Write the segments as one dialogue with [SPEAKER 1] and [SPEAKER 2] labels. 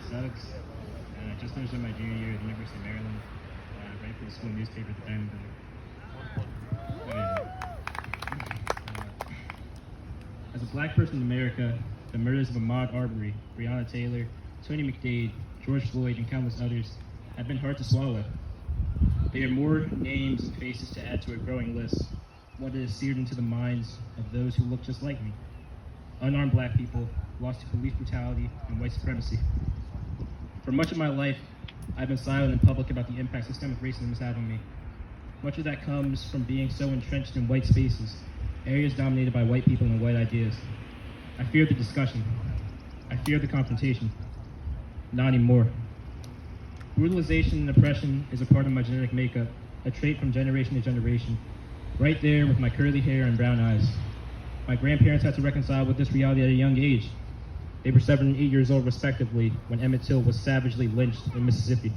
[SPEAKER 1] sucks. I just finished up my junior year at the University of Maryland, right for the school newspaper, the Diamond Bell. As a black person in America, the murders of Ahmaud Arbery, Breonna Taylor, Tony McDade, George Floyd, and countless others have been hard to swallow. They are more names and faces to add to a growing list, one that is seared into the minds of those who look just like me. Unarmed black people lost to police brutality and white supremacy. For much of my life, I've been silent in public about the impact systemic racism has had on me. Much of that comes from being so entrenched in white spaces, areas dominated by white people and white ideas. I fear the discussion. I fear the confrontation. Not anymore. Brutalization and oppression is a part of my genetic makeup, a trait from generation to generation. Right there with my curly hair and brown eyes. My grandparents had to reconcile with this reality at a young age. They were 7 and 8 years old respectively when Emmett Till was savagely lynched in Mississippi.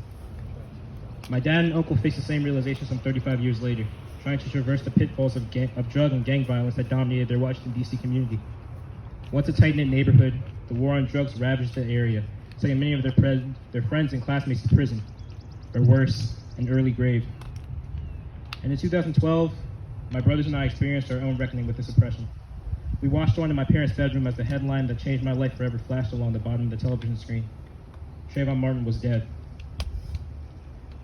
[SPEAKER 1] My dad and uncle faced the same realization some 35 years later, trying to traverse the pitfalls of drug and gang violence that dominated their Washington, D.C. community. Once a tight-knit neighborhood, the war on drugs ravaged the area, sending many of their friends and classmates to prison, or worse, an early grave. And in 2012, my brothers and I experienced our own reckoning with this oppression. We watched on in my parents' bedroom as the headline that changed my life forever flashed along the bottom of the television screen. Trayvon Martin was dead.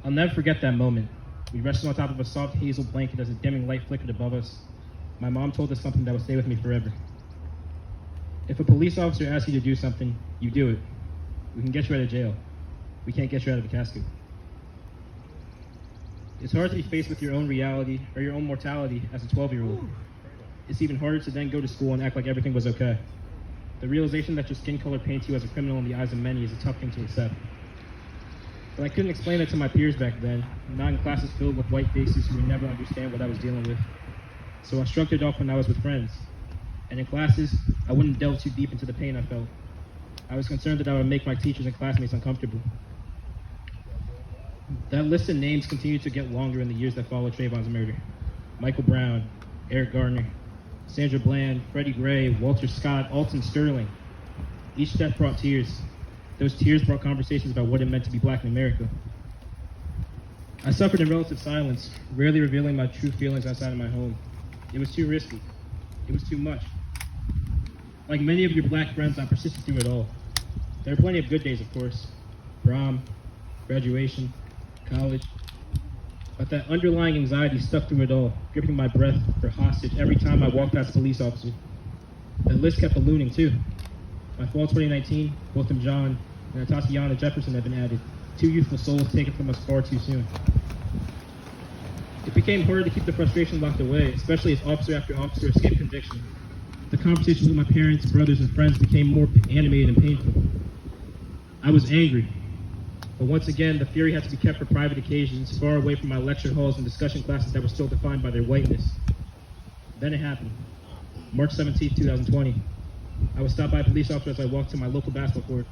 [SPEAKER 1] I'll never forget that moment. We rested on top of a soft hazel blanket as a dimming light flickered above us. My mom told us something that would stay with me forever. If a police officer asks you to do something, you do it. We can get you out of jail. We can't get you out of the casket. It's hard to be faced with your own reality or your own mortality as a 12-year-old. It's even harder to then go to school and act like everything was okay. The realization that your skin color paints you as a criminal in the eyes of many is a tough thing to accept. But I couldn't explain it to my peers back then, not in classes filled with white faces who would never understand what I was dealing with. So I shrugged it off when I was with friends. And in classes, I wouldn't delve too deep into the pain I felt. I was concerned that I would make my teachers and classmates uncomfortable. That list of names continued to get longer in the years that followed Trayvon's murder. Michael Brown, Eric Gardner, Sandra Bland, Freddie Gray, Walter Scott, Alton Sterling. Each death brought tears. Those tears brought conversations about what it meant to be black in America. I suffered in relative silence, rarely revealing my true feelings outside of my home. It was too risky. It was too much. Like many of your black friends, I persisted through it all. There were plenty of good days, of course. Prom, graduation, college. But that underlying anxiety stuck through it all, gripping my breath for hostage every time I walked past a police officer. That list kept ballooning too. By fall 2019, Wilton John and Tatiana Jefferson had been added, 2 youthful souls taken from us far too soon. It became harder to keep the frustration locked away, especially as officer after officer escaped conviction. The conversations with my parents, brothers, and friends became more animated and painful. I was angry, but once again, the fury had to be kept for private occasions, far away from my lecture halls and discussion classes that were still defined by their whiteness. Then it happened. March 17, 2020. I was stopped by a police officer as I walked to my local basketball court.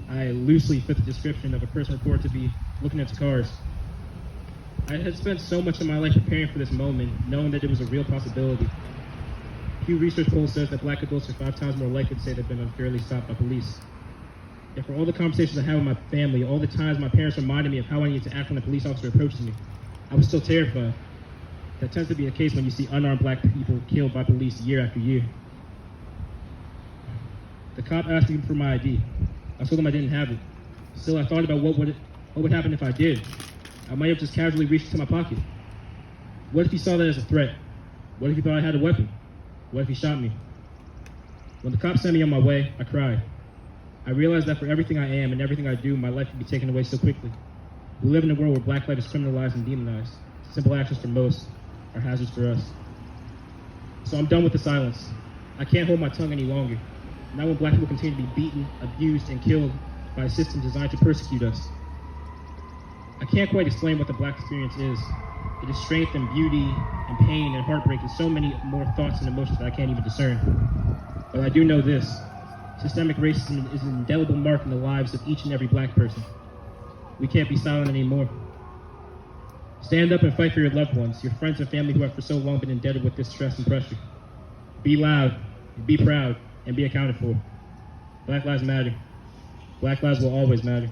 [SPEAKER 1] I loosely fit the description of a person reported to be looking into cars. I had spent so much of my life preparing for this moment, knowing that it was a real possibility. Pew Research poll says that black adults are 5 times more likely to say they've been unfairly stopped by police. And for all the conversations I had with my family, all the times my parents reminded me of how I needed to act when a police officer approaches me, I was still terrified. That tends to be the case when you see unarmed black people killed by police year after year. The cop asked me for my ID. I told him I didn't have it. Still, I thought about what would happen if I did. I might have just casually reached into my pocket. What if he saw that as a threat? What if he thought I had a weapon? What if he shot me? When the cop sent me on my way, I cried. I realized that for everything I am and everything I do, my life could be taken away so quickly. We live in a world where black life is criminalized and demonized. Simple actions for most are hazards for us. So I'm done with the silence. I can't hold my tongue any longer. Not when black people continue to be beaten, abused, and killed by a system designed to persecute us. I can't quite explain what the black experience is. It is strength and beauty and pain and heartbreak and so many more thoughts and emotions that I can't even discern. But I do know this. Systemic racism is an indelible mark in the lives of each and every black person. We can't be silent anymore. Stand up and fight for your loved ones, your friends and family who have for so long been indebted with this stress and pressure. Be loud, be proud, and be accounted for. Black Lives Matter. Black lives will always matter.